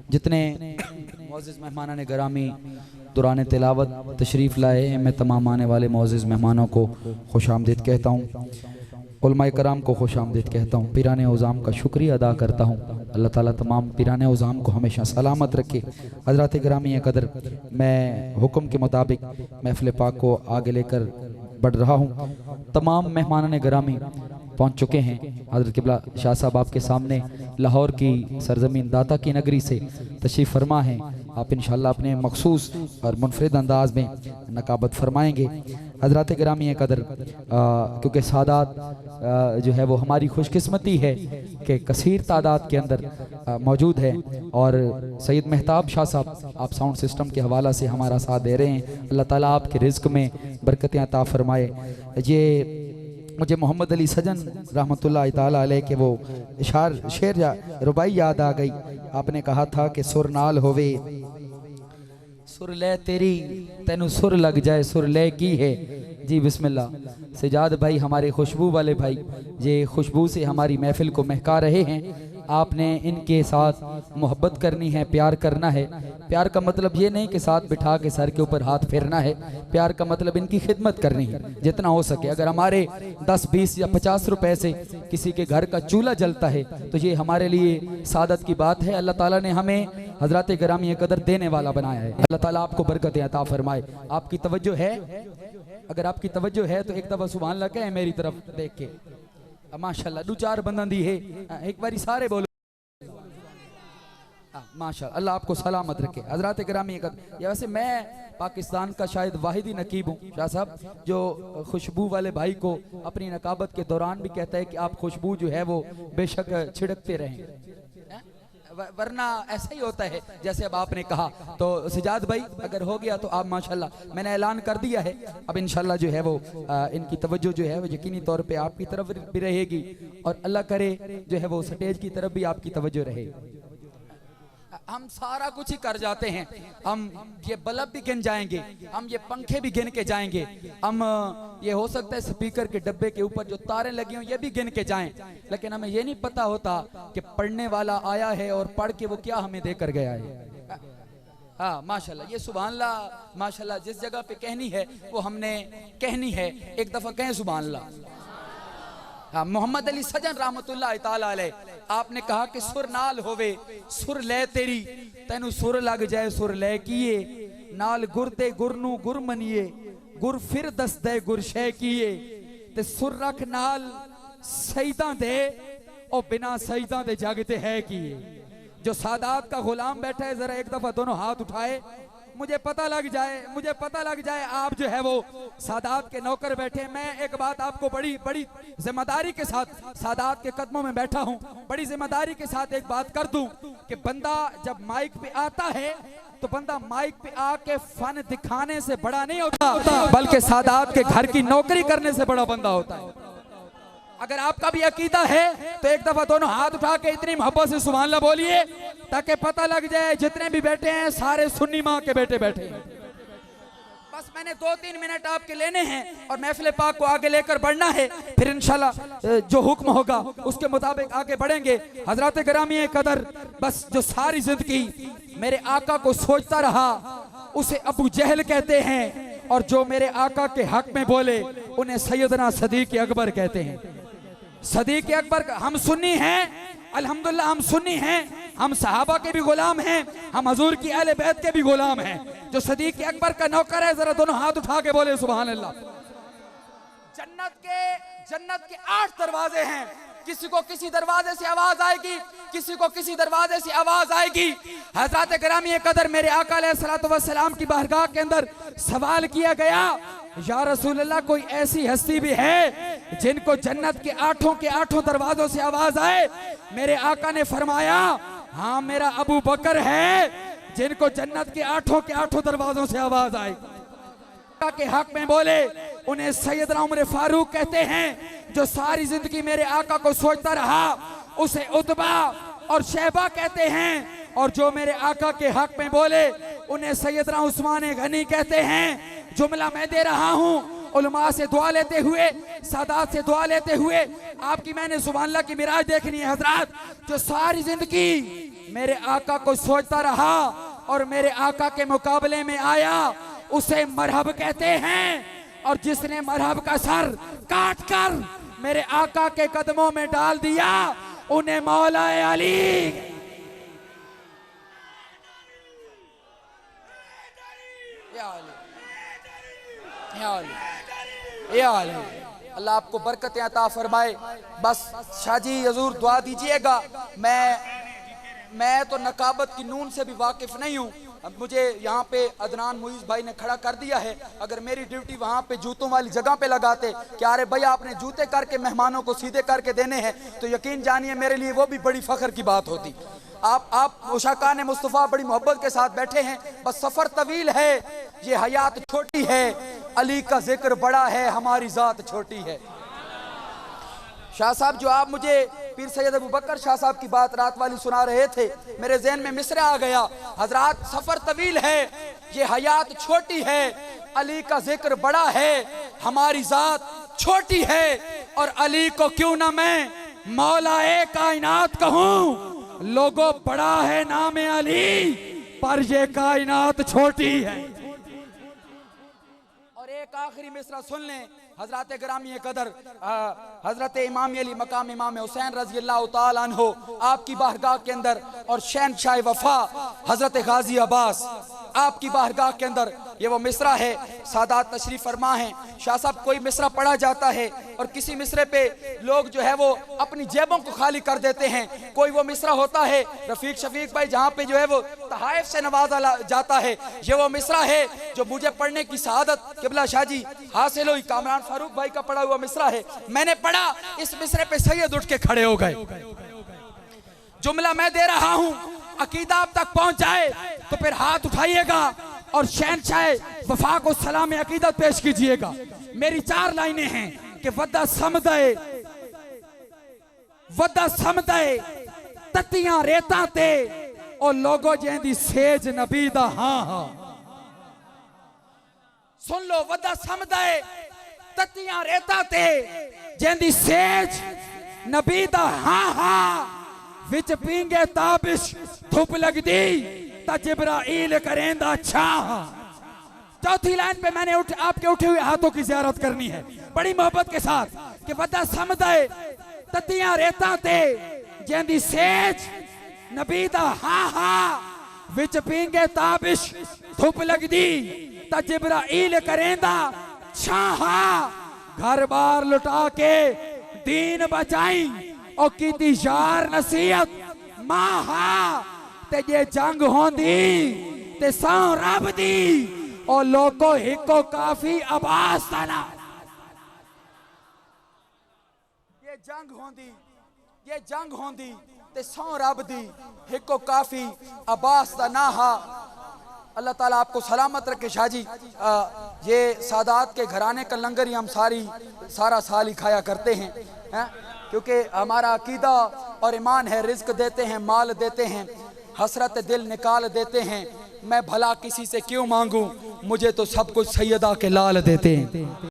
जितने मोअज़्ज़िज़ मेहमान ने गिरामी दौरान तिलावत तशरीफ़ लाए हैं, मैं तमाम आने वाले मोअज़्ज़िज़ मेहमानों को खुश आमदीद कहता हूँ, उलमाए कराम को खुश आमदीद कहता हूँ, पीराने उज़ाम का शुक्रिया अदा करता हूँ। अल्लाह ताला तमाम पीराने उज़ाम को हमेशा सलामत रखे। हज़रात गिरामी कदर, मैं हुक्म के मुताबिक महफ़िल पाक को आगे लेकर बढ़ रहा हूँ। तमाम मेहमान गिरामी पहुँच चुके हैं। हज़रत क़िबला शाह साहब आपके सामने लाहौर की सरज़मीन दाता की नगरी से तशरीफ़ फरमा हैं। आप इंशाअल्लाह अपने मखसूस और मुनफरिद अंदाज में नकाबत फरमाएंगे। हज़रात गिरामी कदर, क्योंकि सादात जो है वो हमारी खुशकिस्मती है कि कसीर तादाद के अंदर मौजूद है, और सैयद मेहताब शाह साहब आप साउंड सिस्टम के हवाला से हमारा साथ दे रहे हैं। अल्लाह ताला आपके रिज़्क़ में बरकतें अता फरमाए। ये मुझे मोहम्मद अली सजन रहमतुल्लाह ताला अलैह के वो शेर रुबाई याद आ गई। आपने कहा था कि सुर नाल होवे सुर ले तेरी, तेनू सुर लग जाए सुर ले की है। जी बिस्मिल्लाह। सजाद भाई हमारे खुशबू वाले भाई, ये खुशबू से हमारी महफिल को महका रहे हैं। आपने इनके साथ मोहब्बत करनी है, प्यार करना है। प्यार का मतलब ये नहीं कि साथ बिठा के सर के ऊपर हाथ फेरना है। प्यार का मतलब इनकी खिदमत करनी है जितना हो सके। अगर हमारे 10, 20 या 50 रुपए से किसी के घर का चूल्हा जलता है तो ये हमारे लिए सादत की बात है। अल्लाह ताला ने हमें हज़रात गिरामी कदर देने वाला बनाया है। अल्लाह ताला आपको बरकतें अता फरमाए। आपकी तवज्जो है? अगर आपकी तवज्जो है तो एक दफ़ा सुभान अल्लाह कहें मेरी तरफ देख के। माशाल्लाह 2-4 बंदन दी है, एक बारी सारे बोलो माशाल्लाह। अल्लाह आपको सलामत रखे। हज़रात गिरामी कदर, या वैसे मैं पाकिस्तान का शायद वाहिदी नकीब हूँ शाह साहब जो खुशबू वाले भाई को अपनी नकाबत के दौरान भी कहता है कि आप खुशबू जो है वो बेशक छिड़कते रहें, वरना ऐसा ही होता है जैसे अब आपने कहा। तो सजाद भाई अगर हो गया तो आप माशाल्लाह, मैंने ऐलान कर दिया है, अब इंशाल्लाह जो है वो इनकी तवज्जो जो है वो यकीनी तौर पे आपकी तरफ भी रहेगी, और अल्लाह करे जो है वो स्टेज की तरफ भी आपकी तवज्जो रहे। हम सारा कुछ ही कर जाते हैं, हम ये बल्ब भी गिन जाएंगे, हम ये पंखे भी गिन के जाएंगे, हम ये हो सकता है स्पीकर के डब्बे के ऊपर जो तारें लगी हो ये भी गिन के जाएं, लेकिन हमें ये नहीं पता होता कि पढ़ने वाला आया है और पढ़ के वो क्या हमें देकर गया है। हाँ माशाल्लाह, ये सुभान अल्लाह माशाल्लाह जिस जगह पे कहनी है वो हमने कहनी है। एक दफा कहें सुभान अल्लाह। हाँ, मोहम्मद अली सजन रहमतुल्लाह ताला अलैह, आपने कहा कि सुर नाल होवे सुर ले तेरी, तेनू सुर लग जाए सुर ले किए, नाल गुर दे गुरनू गुर मनिए, गुर फिर दस दे गुर शे किए, ते सुर रख नाल सईदा दे और बिना सईदा दे जागते है किए। जो सादात का गुलाम बैठा है जरा एक दफा दोनों हाथ उठाए, मुझे पता लग जाए आप जो है वो सादात के नौकर बैठे। मैं एक बात आपको बड़ी बड़ी जिम्मेदारी के साथ सादात के कदमों में बैठा हूँ, बड़ी जिम्मेदारी के साथ एक बात कर दूं कि बंदा जब माइक पे आता है तो बंदा माइक पे आके फन दिखाने से बड़ा नहीं होता, बल्कि सादात के घर की नौकरी करने से बड़ा बंदा होता है। अगर आपका भी अकीदा है तो एक दफा दोनों हाथ उठा के इतनी मोहब्बत से सुभान अल्लाह बोलिए ताकि पता लग जाए जितने भी बैठे हैं सारे सुन्नी माँ के बेटे बैठे हैं। बस मैंने 2-3 मिनट आपके लेने हैं और महफिल पाक को आगे लेकर बढ़ना है, फिर इंशाल्लाह जो हुक्म होगा उसके मुताबिक आगे बढ़ेंगे। हजरत गिरामी कदर, बस जो सारी जिंदगी मेरे आका को सोचता रहा उसे अबू जहल कहते हैं, और जो मेरे आका के हक में बोले उन्हें सैयदना सदीक अकबर कहते हैं। सदीक अकबर हम सुन्नी हैं, अल्हम्दुलिल्लाह हम सुन्नी हैं, हम सहाबा के भी गुलाम हैं, हम हजूर की अहले बैत के भी गुलाम हैं। जो सदीक अकबर का नौकर है जरा दोनों हाथ उठा के बोले सुभान अल्लाह। जन्नत के 8 दरवाजे हैं, किसी को किसी दरवाजे से आवाज आएगी, किसी को किसी दरवाजे से आवाज आएगी। हज़रत गिरामी कदर मेरे आका अलैहिस्सलातु वस्सलाम की बारगाह के अंदर सवाल किया गया, या रसूल अल्लाह कोई ऐसी हस्ती भी है जिनको जन्नत के 8 दरवाजों से आवाज आए? मेरे आका ने फरमाया हाँ मेरा अबू बकर है जिनको जन्नत के 8 दरवाजों से आवाज आए। के हक में बोले उन्हें सैयदना उमर फारूक कहते हैं, जो सारी जिंदगी मेरे आका को सोचता रहा उसे उतबा और शहबा कहते हैं, और जो मेरे आका के हक में बोले उन्हें सैयदना उस्मान गनी कहते हैं। जुमला मैं दे रहा हूँ, उलमा से दुआ लेते हुए, सादात से दुआ लेते हुए, आपकी मैंने सुभान अल्लाह की मिराज देखनी है। हजरात जो सारी जिंदगी मेरे आका को सोचता रहा और मेरे आका के मुकाबले में आया, उसे मरहब कहते हैं। और जिसने मरहब का सर काट कर मेरे आका के कदमों में डाल दिया, उन्हें मौला अली अल्लाह आपको बरकतें अता फरमाए। बस शाहजी हजूर दुआ दीजिएगा। मैं तो नकाबत की नून से भी वाकिफ नहीं हूँ। अब मुझे यहाँ पे अदनान मुईज भाई ने खड़ा कर दिया है। अगर मेरी ड्यूटी वहाँ पे जूतों वाली जगह पे लगाते कि अरे भाई आपने जूते करके मेहमानों को सीधे करके देने हैं, तो यकीन जानिए मेरे लिए वो भी बड़ी फख्र की बात होती। आप मुशाकान मुस्तफ़ा बड़ी मोहब्बत के साथ बैठे हैं। बस सफ़र तवील है, ये हयात छोटी है, अली का जिक्र बड़ा है, हमारी ज़ात छोटी है। शाह साहब जो आप मुझे पीर सैयद अबू बकर शाह साहब की बात रात वाली सुना रहे थे, मेरे ज़हन में मिसरा आ गया। हजरात सफ़र तवील है, ये हयात छोटी है, अली का जिक्र बड़ा है, हमारी ज़ात छोटी है। और अली को क्यों ना मैं मौलाए कायनात कहूँ। लोगों बड़ा है नाम अली, पर ये कायनात छोटी है। और एक आखिरी मिसरा सुन लें। हजरत ग्रामी कदर हजरत इमाम अली मकाम इमाम हुसैन रज़ी अल्लाह तआला अन्हु आपकी बारगाह के अंदर, और शहनशाह वफा हजरत गाजी अब्बास आपकी बारगाह के अंदर ये वो मिसरा है। सादात तशरीफ फरमा है। शाह साहब कोई मिसरा पढ़ा जाता है और किसी मिसरे पे लोग जो है वो अपनी जेबों को खाली कर देते हैं। कोई वो मिसरा होता है रफीक शफीक भाई जहाँ पे जो है वो तहाइफ से नवाजा जाता है। ये वो मिसरा है जो मुझे पढ़ने की सआदत किबला शाहजी हासिल हुई। कामरान फारूक भाई का पढ़ा हुआ मिसरा है, मैंने पढ़ा, इस मिसरे पे सैयद उठ के खड़े हो गए। जुमला मैं दे रहा हूं, अकीदा आप तक पहुंच जाए तो फिर हाथ उठाइएगा और शहनशाह वफा को सलाम अकीदत पेश कीजिएगा। मेरी 4 लाइनें हैं कि वदा समदे तत्तियां रेता ते और लोगो जेंदी सेज नबी दा हाँ हाँ। सुन लो, वदा समदे तत्तियां रेता ते जेंदी सेज नबी दा हाँ हाँ। विच पींगे ताबिश धुप लगदी ता जिब्राइल करेंदा छाह। चौथी लाइन पे मैंने आपके उठे हुए हाथों की ज़ियारत करनी है बड़ी मोहब्बत के साथ कि वदा समदे तत्तियां रेता ते जेंदी सेज नबी दा हाँ हाँ। विच पींगे ताबिश धुप लगदी ता जिब्राइल करेंदा छाह। घर बार लुटा के दीन बचाई और की यार नसीहत माहा। ते ये जंग होंदी ते सौ रब दी और लोगो हिको काफी आवाज तना। ये जंग होंदी ते सौ रब दी हिको काफी आवाज तना। अल्लाह ताला आपको सलामत रखे शाहजी। ये सादात के घराने का लंगर ही हम सारा साल ही खाया करते हैं, क्योंकि हमारा अकीदा और ईमान है, रिज्क देते हैं, माल देते हैं, हसरत दिल निकाल देते हैं। मैं भला किसी से क्यों मांगूं, मुझे तो सब कुछ सैयदा के लाल देते हैं।